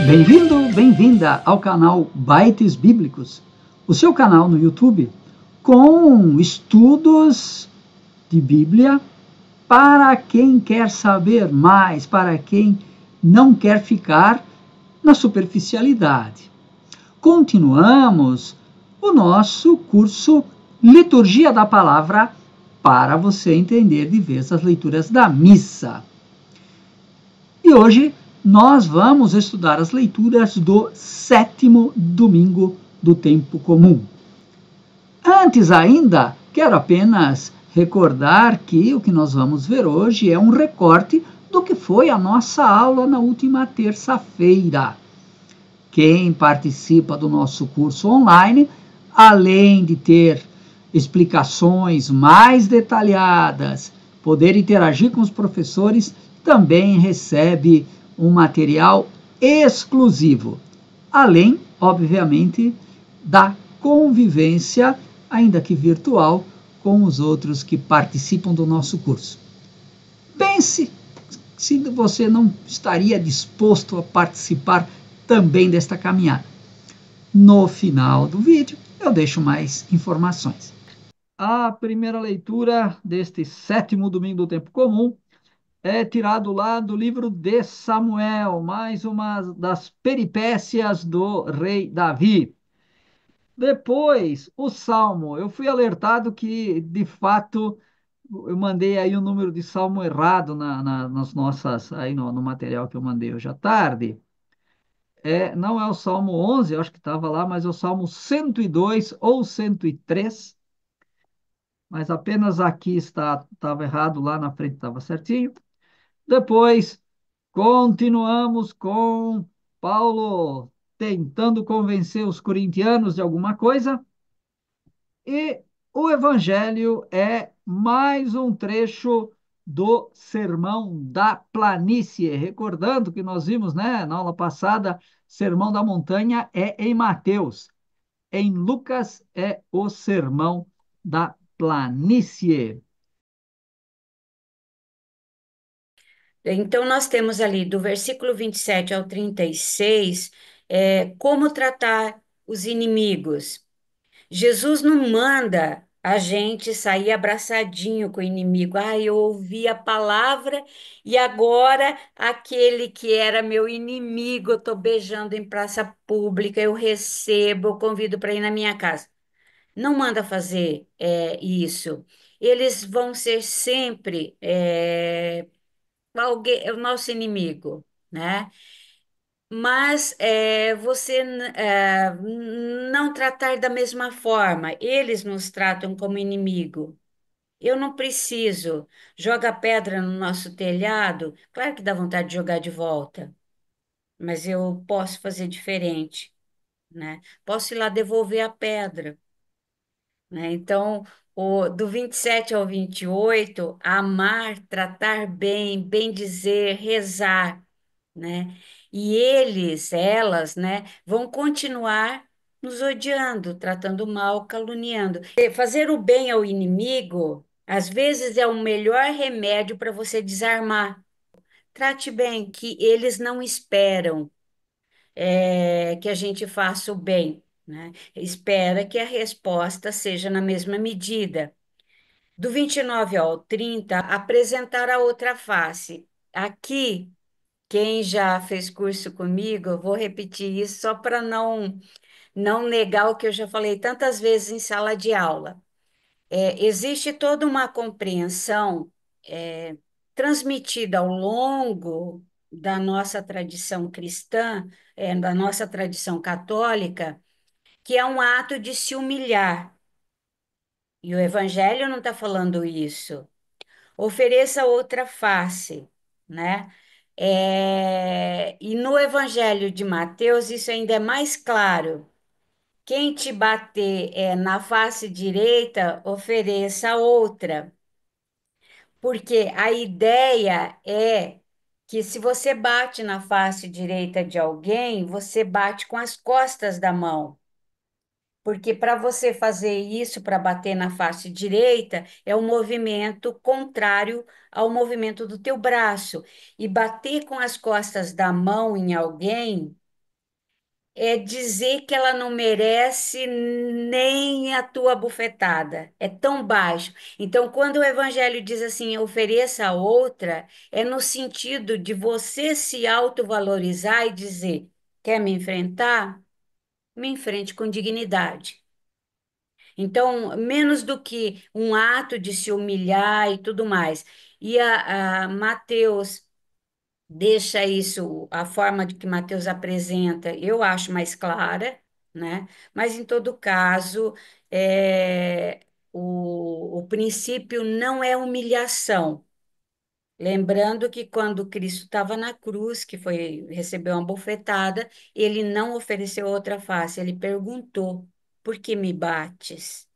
Bem-vindo, bem-vinda ao canal Bytes Bíblicos, o seu canal no YouTube com estudos de Bíblia para quem quer saber mais, para quem não quer ficar na superficialidade. Continuamos o nosso curso Liturgia da Palavra para você entender de vez as leituras da missa. E hoje nós vamos estudar as leituras do 7º domingo do tempo comum. Antes ainda, quero apenas recordar que o que nós vamos ver hoje é um recorte do que foi a nossa aula na última terça-feira. Quem participa do nosso curso online, além de ter explicações mais detalhadas, poder interagir com os professores, também recebe um material exclusivo, além, obviamente, da convivência, ainda que virtual, com os outros que participam do nosso curso. Pense se você não estaria disposto a participar também desta caminhada. No final do vídeo, eu deixo mais informações. A primeira leitura deste 7º domingo do tempo comum é tirado lá do livro de Samuel, mais uma das peripécias do rei Davi. Depois, o Salmo. Eu fui alertado que, de fato, eu mandei aí o número de Salmo errado nas nossas, aí no material que eu mandei hoje à tarde. Não é o Salmo 11, eu acho que estava lá, mas é o Salmo 102 ou 103, mas apenas aqui estava errado, lá na frente estava certinho. Depois, continuamos com Paulo tentando convencer os corintianos de alguma coisa. E o Evangelho é mais um trecho do Sermão da Planície. Recordando que nós vimos, né, na aula passada, Sermão da Montanha é em Mateus. Em Lucas é o Sermão da Planície. Então, nós temos ali do versículo 27 ao 36, como tratar os inimigos. Jesus não manda a gente sair abraçadinho com o inimigo. Ah, eu ouvi a palavra e agora aquele que era meu inimigo, eu estou beijando em praça pública, eu recebo, eu convido para ir na minha casa. Não manda fazer isso. Eles vão ser sempre alguém, o nosso inimigo, né? Mas você não tratar da mesma forma, eles nos tratam como inimigo. Eu não preciso. Joga pedra no nosso telhado, claro que dá vontade de jogar de volta, mas eu posso fazer diferente, né? Posso ir lá devolver a pedra, né? Então, do 27 ao 28, amar, tratar bem, bem dizer, rezar, né? E eles, elas, né, vão continuar nos odiando, tratando mal, caluniando. Fazer o bem ao inimigo, às vezes, é o melhor remédio para você desarmar. Trate bem, que eles não esperam que a gente faça o bem, né? Espera que a resposta seja na mesma medida. Do 29 ao 30, apresentar a outra face. Aqui, quem já fez curso comigo, eu vou repetir isso só para não negar o que eu já falei tantas vezes em sala de aula. Existe toda uma compreensão transmitida ao longo da nossa tradição cristã, da nossa tradição católica, que é um ato de se humilhar. E o Evangelho não está falando isso. Ofereça outra face, né? E no Evangelho de Mateus, isso ainda é mais claro. Quem te bater na face direita, ofereça outra. Porque a ideia é que se você bate na face direita de alguém, você bate com as costas da mão. Porque para você fazer isso, para bater na face direita, é um movimento contrário ao movimento do teu braço. E bater com as costas da mão em alguém é dizer que ela não merece nem a tua bufetada. É tão baixo. Então, quando o evangelho diz assim, ofereça a outra, é no sentido de você se autovalorizar e dizer, quer me enfrentar? Me enfrente com dignidade. Então, menos do que um ato de se humilhar e tudo mais. E a Mateus deixa isso, a forma de que Mateus apresenta, eu acho mais clara, né? Mas, em todo caso, o princípio não é humilhação. Lembrando que quando Cristo estava na cruz, que foi recebeu uma bofetada, ele não ofereceu outra face, ele perguntou: por que me bates?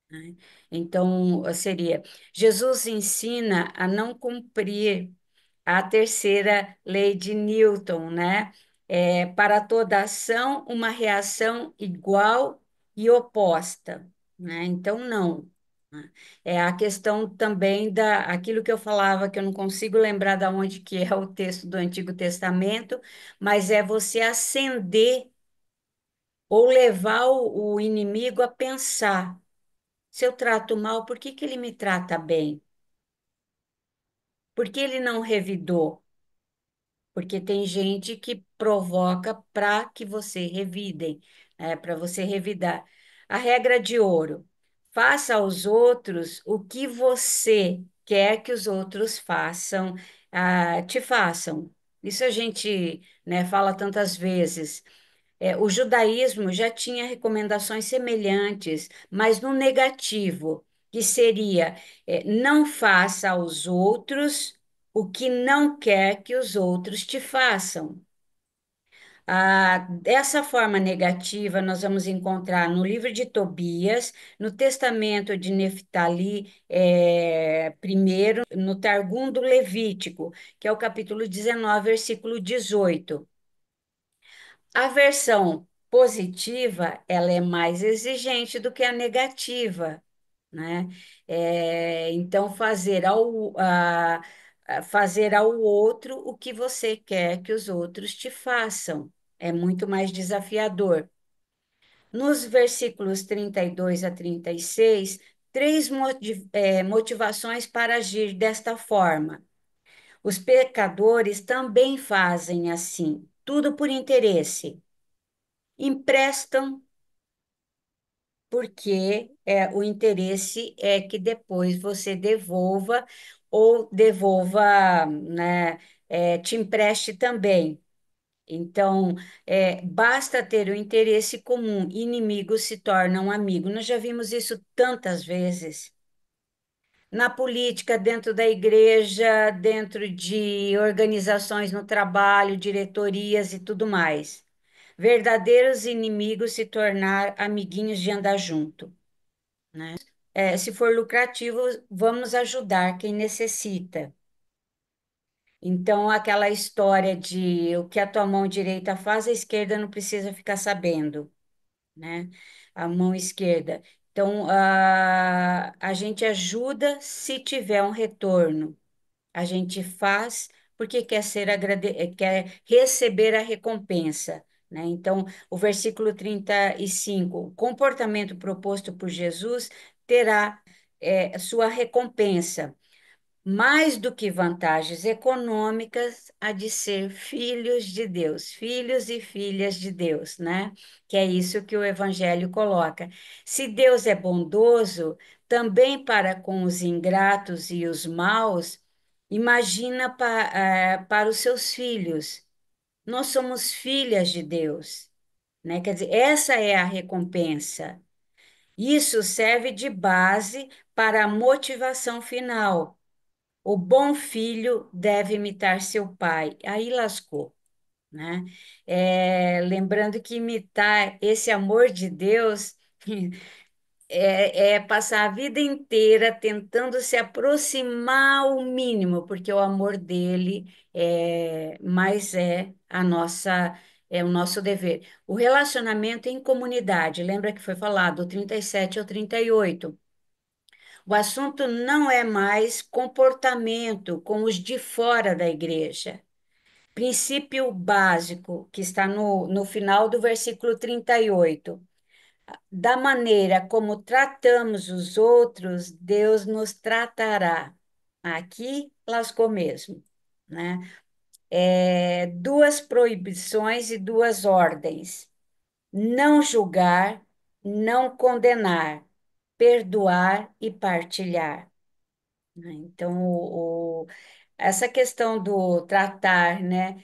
Né? Então, seria: Jesus ensina a não cumprir a terceira lei de Newton, né? Para toda ação, uma reação igual e oposta, né? Então, não. Né? É a questão também da aquilo que eu falava, que eu não consigo lembrar de onde que é o texto do Antigo Testamento, mas é você acender ou levar o inimigo a pensar: se eu trato mal, por que que ele me trata bem? Por que ele não revidou? Porque tem gente que provoca para que você revidem, para você revidar. A regra de ouro: faça aos outros o que você quer que os outros façam, te façam. Isso a gente, né, fala tantas vezes. O judaísmo já tinha recomendações semelhantes, mas no negativo, que seria, não faça aos outros o que não quer que os outros te façam. Dessa forma negativa, nós vamos encontrar no livro de Tobias, no Testamento de Neftali, primeiro, no Targum do Levítico, que é o capítulo 19, versículo 18. A versão positiva, ela é mais exigente do que a negativa, né? Então, fazer ao outro o que você quer que os outros te façam é muito mais desafiador. Nos versículos 32 a 36, três motivações para agir desta forma. Os pecadores também fazem assim, tudo por interesse. Emprestam porque o interesse é que depois você devolva ou devolva, né, te empreste também. Então, basta ter o interesse comum, inimigo se torna um amigo. Nós já vimos isso tantas vezes. Na política, dentro da igreja, dentro de organizações no trabalho, diretorias e tudo mais. Verdadeiros inimigos se tornar amiguinhos de andar junto. Se for lucrativo, vamos ajudar quem necessita. Então, aquela história de o que a tua mão direita faz, a esquerda não precisa ficar sabendo, né? A mão esquerda. Então, a gente ajuda se tiver um retorno. A gente faz porque quer receber a recompensa, né? Então, o versículo 35, o comportamento proposto por Jesus terá sua recompensa, mais do que vantagens econômicas, há de ser filhos de Deus, filhos e filhas de Deus, né? Que é isso que o Evangelho coloca. Se Deus é bondoso, também para com os ingratos e os maus, imagina para os seus filhos. Nós somos filhas de Deus, né? Quer dizer, essa é a recompensa. Isso serve de base para a motivação final. O bom filho deve imitar seu pai. Aí lascou, né? Lembrando que imitar esse amor de Deus é passar a vida inteira tentando se aproximar ao mínimo, porque o amor dele mais é o nosso dever. O relacionamento em comunidade, lembra que foi falado, do 37 ao 38. O assunto não é mais comportamento com os de fora da igreja. Princípio básico que está no final do versículo 38. Da maneira como tratamos os outros, Deus nos tratará. Aqui lascou mesmo, né? Duas proibições e duas ordens: não julgar, não condenar, perdoar e partilhar, né? Então, essa questão do tratar, né,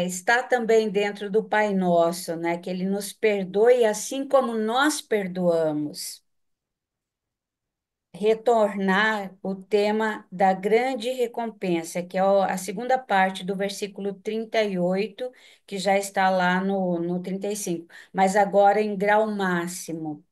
está também dentro do Pai Nosso, né, que Ele nos perdoe assim como nós perdoamos. Retornar o tema da grande recompensa, que é a segunda parte do versículo 38, que já está lá no 35, mas agora em grau máximo.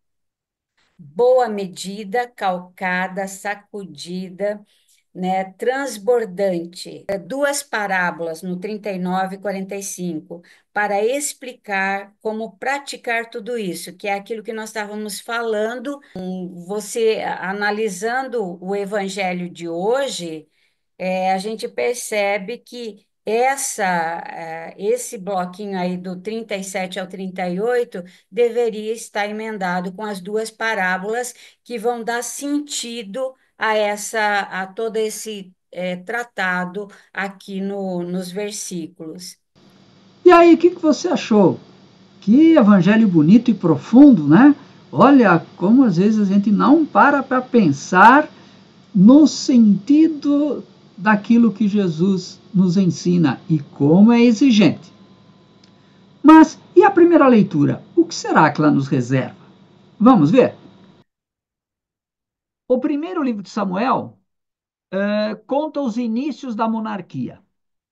Boa medida, calcada, sacudida, né, transbordante. Duas parábolas no 39 e 45 para explicar como praticar tudo isso, que é aquilo que nós estávamos falando. Você analisando o evangelho de hoje, a gente percebe que esse bloquinho aí do 37 ao 38 deveria estar emendado com as duas parábolas que vão dar sentido a todo esse tratado aqui nos versículos. E aí, o que você achou? Que evangelho bonito e profundo, né? Olha como às vezes a gente não para pensar no sentido daquilo que Jesus nos ensina e como é exigente. Mas e a primeira leitura? O que será que ela nos reserva? Vamos ver. O primeiro livro de Samuel conta os inícios da monarquia.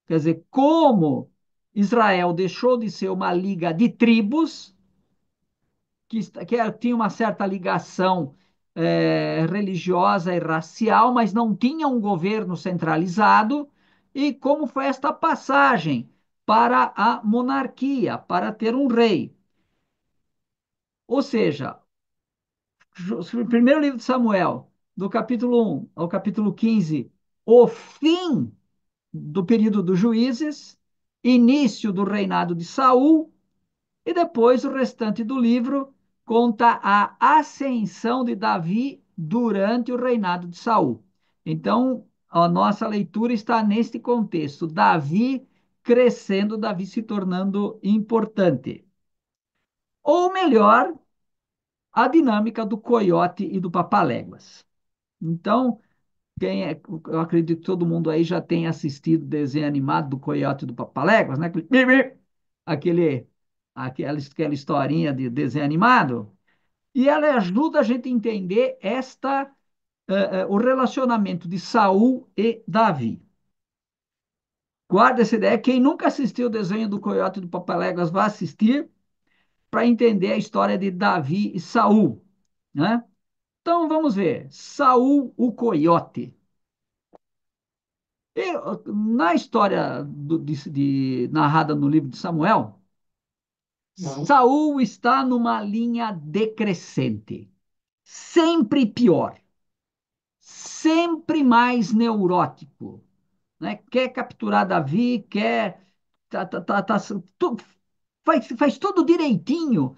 Quer dizer, como Israel deixou de ser uma liga de tribos, que tinha uma certa ligação religiosa e racial, mas não tinha um governo centralizado, e como foi esta passagem para a monarquia, para ter um rei. Ou seja, o primeiro livro de Samuel, do capítulo 1 ao capítulo 15, o fim do período dos juízes, início do reinado de Saul, e depois o restante do livro conta a ascensão de Davi durante o reinado de Saul. Então, a nossa leitura está neste contexto: Davi crescendo, Davi se tornando importante. Ou melhor, a dinâmica do coiote e do papaléguas. Então, eu acredito que todo mundo aí já tem assistido o desenho animado do Coiote e do Papaléguas, né? Aquele, aquela historinha de desenho animado. E ela ajuda a gente a entender o relacionamento de Saul e Davi. Guarda essa ideia. Quem nunca assistiu o desenho do Coiote e do Papaléguas, vai assistir para entender a história de Davi e Saul, né? Então vamos ver. Saul, o Coiote. E, na história narrada no livro de Samuel, Saul está numa linha decrescente, sempre pior, sempre mais neurótico, né? Quer capturar Davi, quer faz tudo direitinho,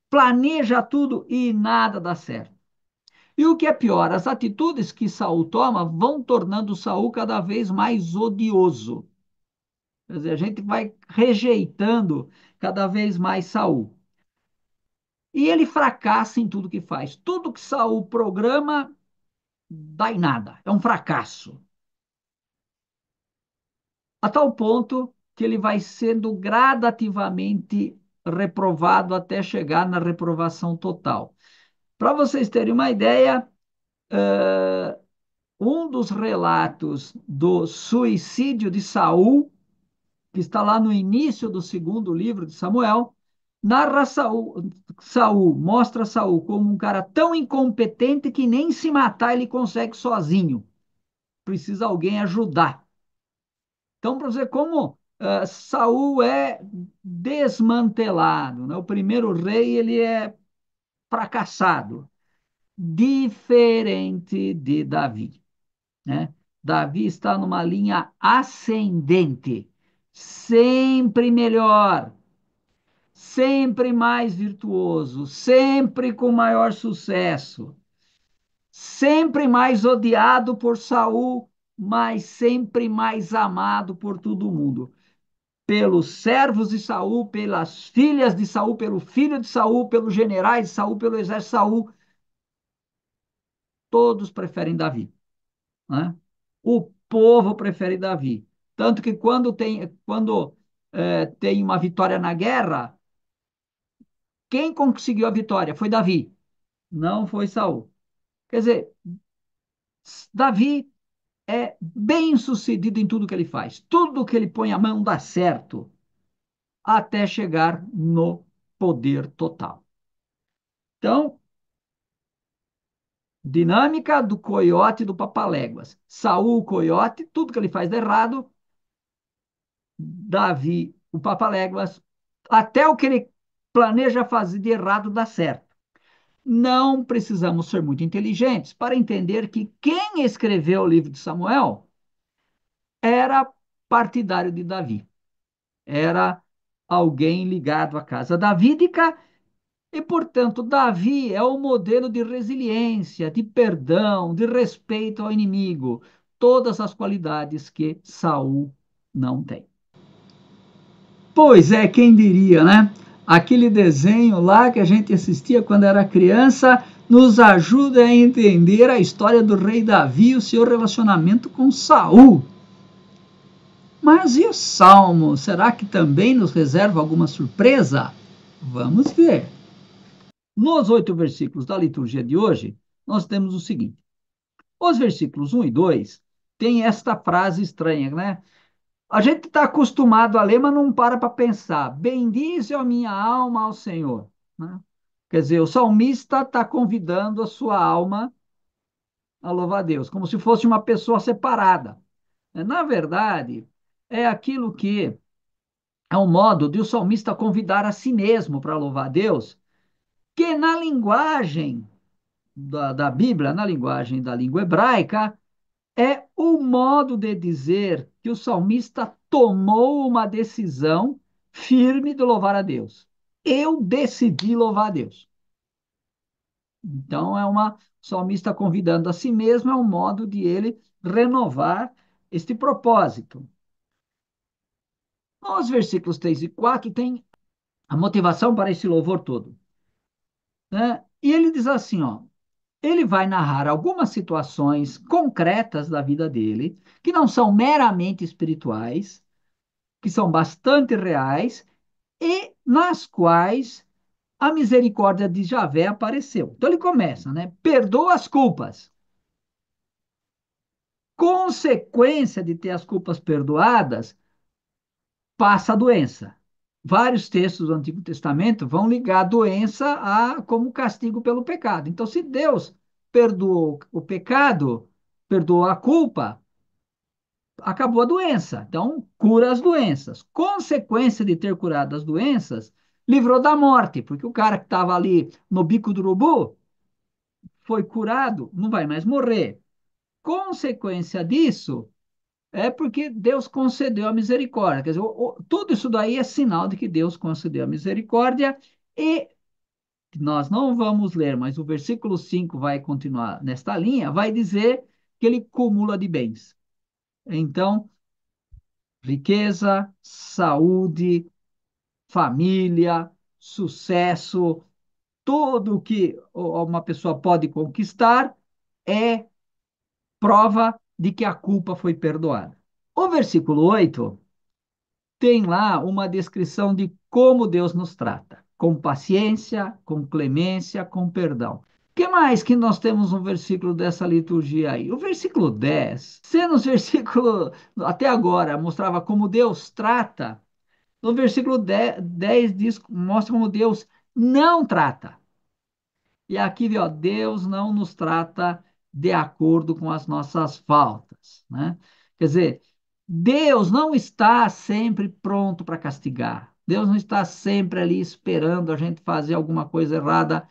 planeja tudo e nada dá certo. E o que é pior, as atitudes que Saul toma vão tornando Saul cada vez mais odioso. Quer dizer, a gente vai rejeitando cada vez mais Saul. E ele fracassa em tudo que faz. Tudo que Saul programa dá em nada. É um fracasso. A tal ponto que ele vai sendo gradativamente reprovado até chegar na reprovação total. Para vocês terem uma ideia, um dos relatos do suicídio de Saul, que está lá no início do segundo livro de Samuel, narra Saul, mostra Saul como um cara tão incompetente que nem se matar ele consegue sozinho. Precisa alguém ajudar. Então, para você ver como Saul é desmantelado, né? O primeiro rei ele é fracassado, diferente de Davi, né? Davi está numa linha ascendente, sempre melhor, sempre mais virtuoso, sempre com maior sucesso, sempre mais odiado por Saul, mas sempre mais amado por todo mundo. Pelos servos de Saul, pelas filhas de Saul, pelo filho de Saul, pelos generais de Saul, pelo exército de Saul, todos preferem Davi, né? O povo prefere Davi. Tanto que quando tem uma vitória na guerra, quem conseguiu a vitória foi Davi, não foi Saul. Quer dizer, Davi é bem sucedido em tudo que ele faz. Tudo que ele põe a mão dá certo, até chegar no poder total. Então, dinâmica do coiote e do papaléguas. Saul, o coiote, tudo que ele faz dá errado. Davi, o papaléguas, até o que ele planeja fazer de errado dá certo. Não precisamos ser muito inteligentes para entender que quem escreveu o livro de Samuel era partidário de Davi. Era alguém ligado à casa davídica e, portanto, Davi é o modelo de resiliência, de perdão, de respeito ao inimigo, todas as qualidades que Saul não tem. Pois é, quem diria, né? Aquele desenho lá que a gente assistia quando era criança nos ajuda a entender a história do rei Davi e o seu relacionamento com Saul. Mas e o Salmo? Será que também nos reserva alguma surpresa? Vamos ver. Nos 8 versículos da liturgia de hoje, nós temos o seguinte: os versículos 1 e 2 têm esta frase estranha, né? A gente está acostumado a ler, mas não para pensar. Bendize a minha alma ao Senhor, né? Quer dizer, o salmista está convidando a sua alma a louvar a Deus, como se fosse uma pessoa separada. Na verdade, é aquilo que é um modo de o salmista convidar a si mesmo para louvar a Deus, que na linguagem da Bíblia, na linguagem da língua hebraica, é o modo de dizer que o salmista tomou uma decisão firme de louvar a Deus. Eu decidi louvar a Deus. Então, o salmista convidando a si mesmo, é um modo de ele renovar este propósito. Nos versículos 3 e 4 tem a motivação para esse louvor todo, né? E ele diz assim, ó, ele vai narrar algumas situações concretas da vida dele, que não são meramente espirituais, que são bastante reais e nas quais a misericórdia de Javé apareceu. Então ele começa, né? Perdoa as culpas. Consequência de ter as culpas perdoadas, passa a doença. Vários textos do Antigo Testamento vão ligar a doença a como castigo pelo pecado. Então, se Deus perdoou o pecado, perdoou a culpa, acabou a doença. Então, cura as doenças. Consequência de ter curado as doenças, livrou da morte, porque o cara que estava ali no bico do urubu foi curado, não vai mais morrer. Consequência disso é porque Deus concedeu a misericórdia. Quer dizer, tudo isso daí é sinal de que Deus concedeu a misericórdia e nós não vamos ler, mas o versículo 5 vai continuar nesta linha, vai dizer que ele cumula de bens. Então, riqueza, saúde, família, sucesso, tudo que uma pessoa pode conquistar é prova de que a culpa foi perdoada. O versículo 8 tem lá uma descrição de como Deus nos trata, com paciência, com clemência, com perdão. O que mais que nós temos no versículo dessa liturgia aí? O versículo 10, se nos versículos até agora mostrava como Deus trata, no versículo 10 diz, mostra como Deus não trata. E aqui, ó, Deus não nos trata de acordo com as nossas faltas, né? Quer dizer, Deus não está sempre pronto para castigar. Deus não está sempre ali esperando a gente fazer alguma coisa errada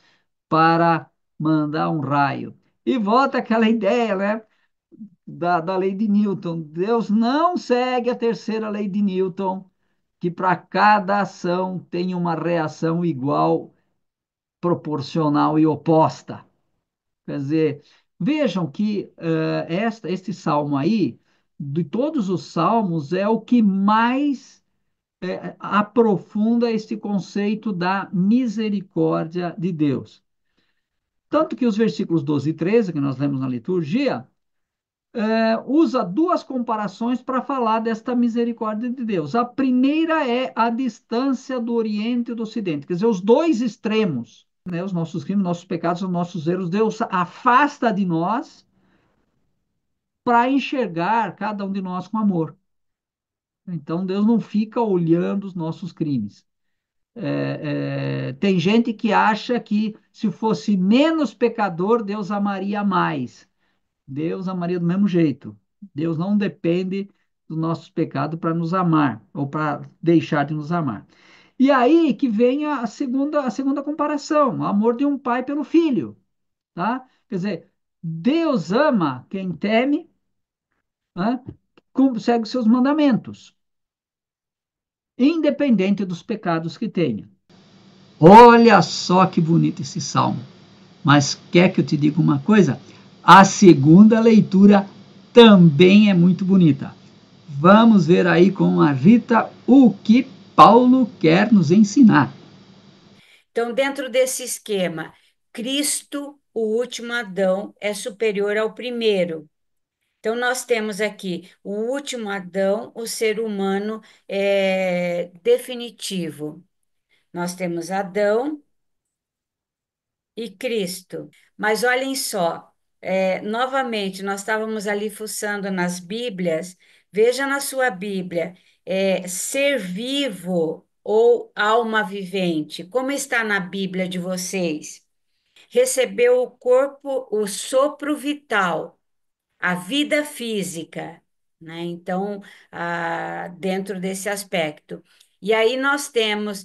para mandar um raio. E volta aquela ideia, né? da lei de Newton. Deus não segue a terceira lei de Newton, que para cada ação tem uma reação igual, proporcional e oposta. Quer dizer, vejam que este salmo aí, de todos os salmos, é o que mais aprofunda este conceito da misericórdia de Deus. Tanto que os versículos 12 e 13, que nós lemos na liturgia, usa duas comparações para falar desta misericórdia de Deus. A primeira é a distância do Oriente e do Ocidente, quer dizer, os dois extremos, né, os nossos crimes, nossos pecados, os nossos erros, Deus afasta de nós para enxergar cada um de nós com amor. Então, Deus não fica olhando os nossos crimes. Tem gente que acha que se fosse menos pecador, Deus amaria mais. Deus amaria do mesmo jeito. Deus não depende dos nossos pecados para nos amar ou para deixar de nos amar. E aí que vem a segunda comparação, o amor de um pai pelo filho, tá? Quer dizer, Deus ama quem teme, né? Segue os seus mandamentos, independente dos pecados que tenha. Olha só que bonito esse salmo. Mas quer que eu te diga uma coisa? A segunda leitura também é muito bonita. Vamos ver aí com a Rita o que Paulo quer nos ensinar. Então, dentro desse esquema, Cristo, o último Adão, é superior ao primeiro. Então, nós temos aqui o último Adão, o ser humano definitivo. Nós temos Adão e Cristo. Mas olhem só, novamente, nós estávamos ali fuçando nas Bíblias, veja na sua Bíblia, ser vivo ou alma vivente, como está na Bíblia de vocês? Recebeu o corpo, o sopro vital, a vida física, né? Então, dentro desse aspecto. E aí nós temos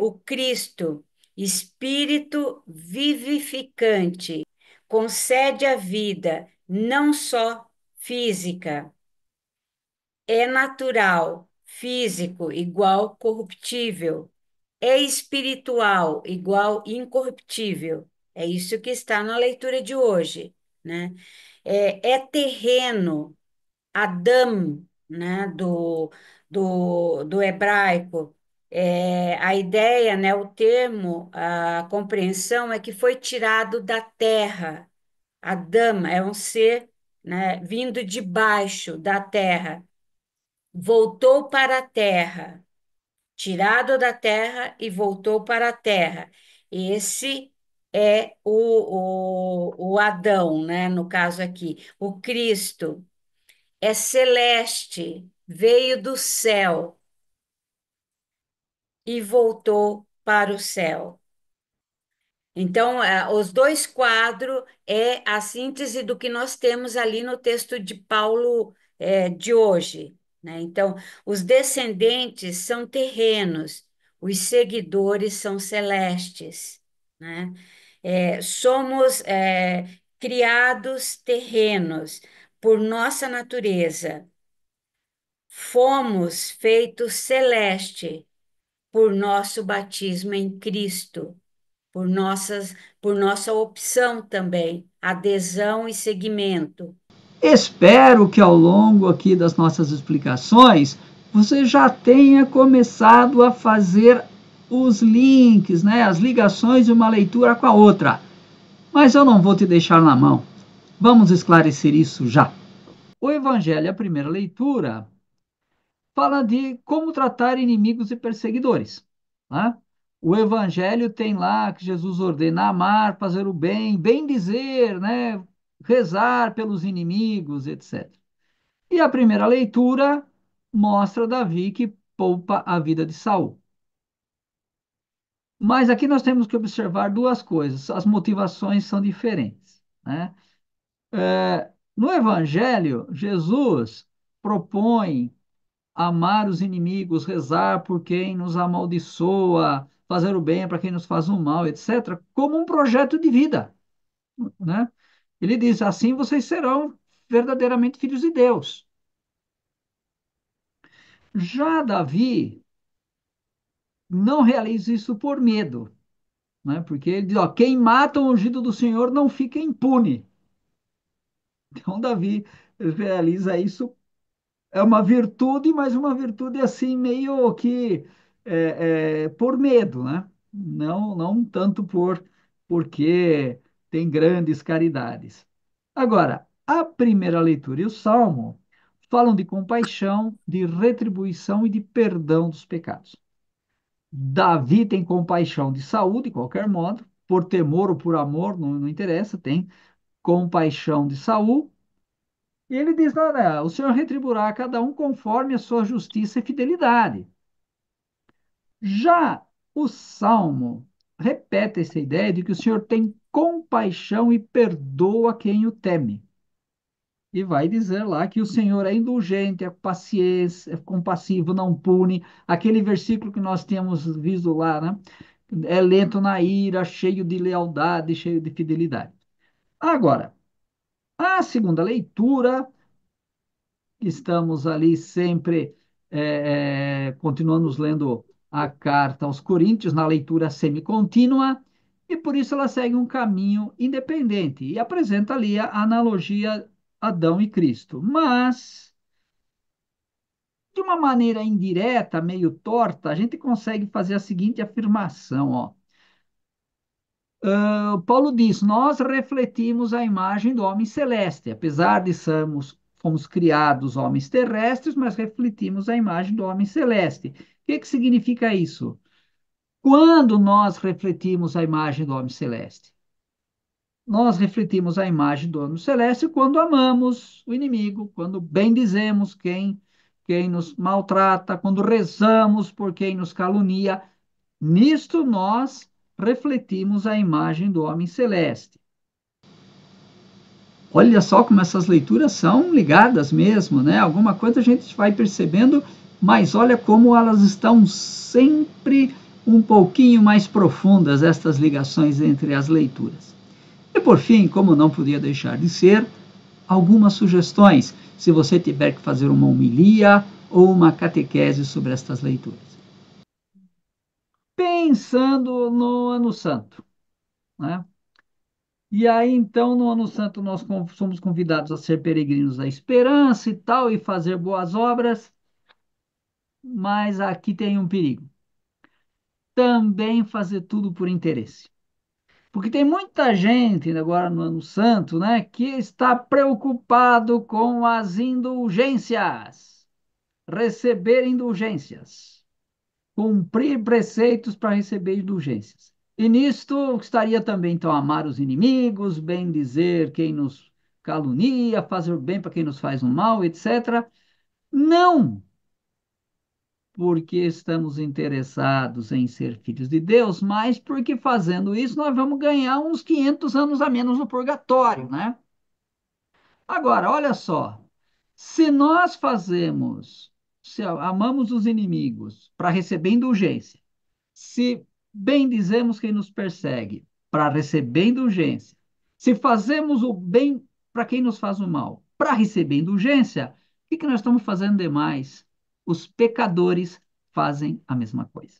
o Cristo, Espírito vivificante, concede a vida, não só física, é natural, físico, igual corruptível, é espiritual, igual incorruptível. É isso que está na leitura de hoje, né? É terreno, Adam, né, do hebraico. A ideia, né, o termo, a compreensão é que foi tirado da terra. Adam é um ser, né, vindo de baixo da terra, voltou para a terra, tirado da terra e voltou para a terra. Esse é o Adão, né, no caso aqui. O Cristo é celeste, veio do céu e voltou para o céu. Então, os dois quadros é a síntese do que nós temos ali no texto de Paulo, de hoje, né? Então, os descendentes são terrenos, os seguidores são celestes, né? Somos criados terrenos por nossa natureza. Fomos feitos celeste por nosso batismo em Cristo, por nossa opção também, adesão e seguimento. Espero que ao longo aqui das nossas explicações você já tenha começado a fazer os links, né, as ligações de uma leitura com a outra. Mas eu não vou te deixar na mão. Vamos esclarecer isso já. O Evangelho, a primeira leitura, fala de como tratar inimigos e perseguidores. Né? O Evangelho tem lá que Jesus ordena amar, fazer o bem, bem dizer, né? Rezar pelos inimigos, etc. E a primeira leitura mostra Davi que poupa a vida de Saul. Mas aqui nós temos que observar duas coisas. As motivações são diferentes. Né? No Evangelho, Jesus propõe amar os inimigos, rezar por quem nos amaldiçoa, fazer o bem para quem nos faz o mal, etc., como um projeto de vida, né? Ele diz: assim vocês serão verdadeiramente filhos de Deus. Já Davi não realiza isso por medo, né? Porque ele diz, ó, quem mata o ungido do Senhor não fica impune. Então Davi realiza isso, é uma virtude, mas uma virtude assim meio que por medo, né? Não tanto porque tem grandes caridades. Agora, a primeira leitura e o Salmo falam de compaixão, de retribuição e de perdão dos pecados. Davi tem compaixão de Saul, de qualquer modo, por temor ou por amor, não interessa, tem compaixão de Saul. E ele diz: olha, o Senhor retribuirá a cada um conforme a sua justiça e fidelidade. Já o Salmo repete essa ideia de que o Senhor tem compaixão e perdoa quem o teme. E vai dizer lá que o Senhor é indulgente, é paciência, é compassivo, não pune. Aquele versículo que nós temos visto lá, né? É lento na ira, cheio de lealdade, cheio de fidelidade. Agora, a segunda leitura, estamos ali sempre, continuamos lendo a carta aos Coríntios na leitura semicontínua, e por isso ela segue um caminho independente e apresenta ali a analogia Adão e Cristo. Mas, de uma maneira indireta, meio torta, a gente consegue fazer a seguinte afirmação, ó. Paulo diz: nós refletimos a imagem do homem celeste, apesar de fomos criados homens terrestres, mas refletimos a imagem do homem celeste. O que significa isso? Quando nós refletimos a imagem do homem celeste? Nós refletimos a imagem do homem celeste quando amamos o inimigo, quando bendizemos quem nos maltrata, quando rezamos por quem nos calunia. Nisto nós refletimos a imagem do homem celeste. Olha só como essas leituras são ligadas mesmo, né? Alguma coisa a gente vai percebendo, mas olha como elas estão sempre um pouquinho mais profundas, estas ligações entre as leituras. E por fim, como não podia deixar de ser, algumas sugestões, se você tiver que fazer uma homilia ou uma catequese sobre estas leituras. Pensando no Ano Santo, né? E aí, então, no Ano Santo, nós somos convidados a ser peregrinos da esperança e tal, e fazer boas obras, mas aqui tem um perigo. Também fazer tudo por interesse. Porque tem muita gente agora no Ano Santo, né, que está preocupado com as indulgências, receber indulgências, cumprir preceitos para receber indulgências. E nisto estaria também, então, amar os inimigos, bem dizer quem nos calunia, fazer o bem para quem nos faz o mal, etc. Não porque estamos interessados em ser filhos de Deus, mas porque fazendo isso nós vamos ganhar uns 500 anos a menos no purgatório, né? Agora, olha só, se nós se amamos os inimigos para receber indulgência, se bendizemos quem nos persegue para receber indulgência, se fazemos o bem para quem nos faz o mal para receber indulgência, o que nós estamos fazendo demais? Os pecadores fazem a mesma coisa.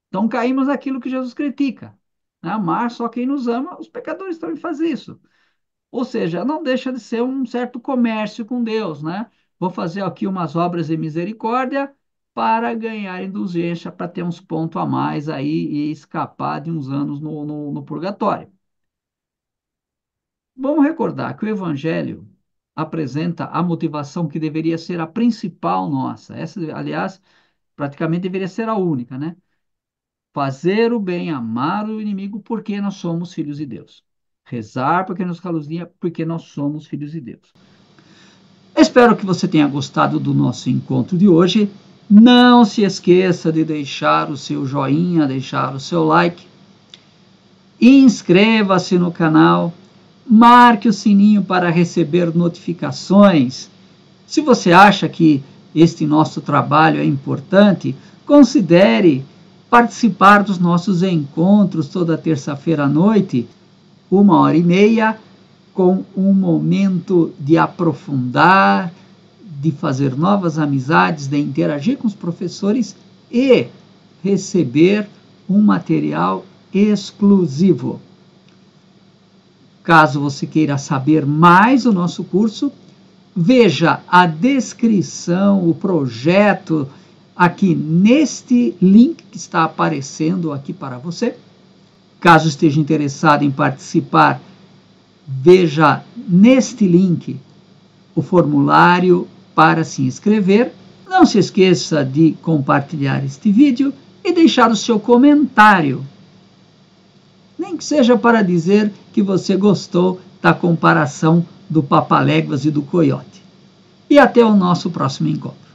Então caímos naquilo que Jesus critica, né? Amar só quem nos ama, os pecadores também fazem isso. Ou seja, não deixa de ser um certo comércio com Deus, né? Vou fazer aqui umas obras de misericórdia para ganhar indulgência, para ter uns pontos a mais aí e escapar de uns anos no purgatório. Vamos recordar que o Evangelho apresenta a motivação que deveria ser a principal nossa. Essa, aliás, praticamente deveria ser a única, né? Fazer o bem, amar o inimigo, porque nós somos filhos de Deus. Rezar porque nos calunia, porque nós somos filhos de Deus. Espero que você tenha gostado do nosso encontro de hoje. Não se esqueça de deixar o seu joinha, deixar o seu like. Inscreva-se no canal. Marque o sininho para receber notificações. Se você acha que este nosso trabalho é importante, considere participar dos nossos encontros toda terça-feira à noite, 1h30, com um momento de aprofundar, de fazer novas amizades, de interagir com os professores e receber um material exclusivo. Caso você queira saber mais do nosso curso, veja a descrição, o projeto, aqui neste link que está aparecendo aqui para você. Caso esteja interessado em participar, veja neste link o formulário para se inscrever. Não se esqueça de compartilhar este vídeo e deixar o seu comentário. Nem que seja para dizer que você gostou da comparação do Papaléguas e do Coiote. E até o nosso próximo encontro.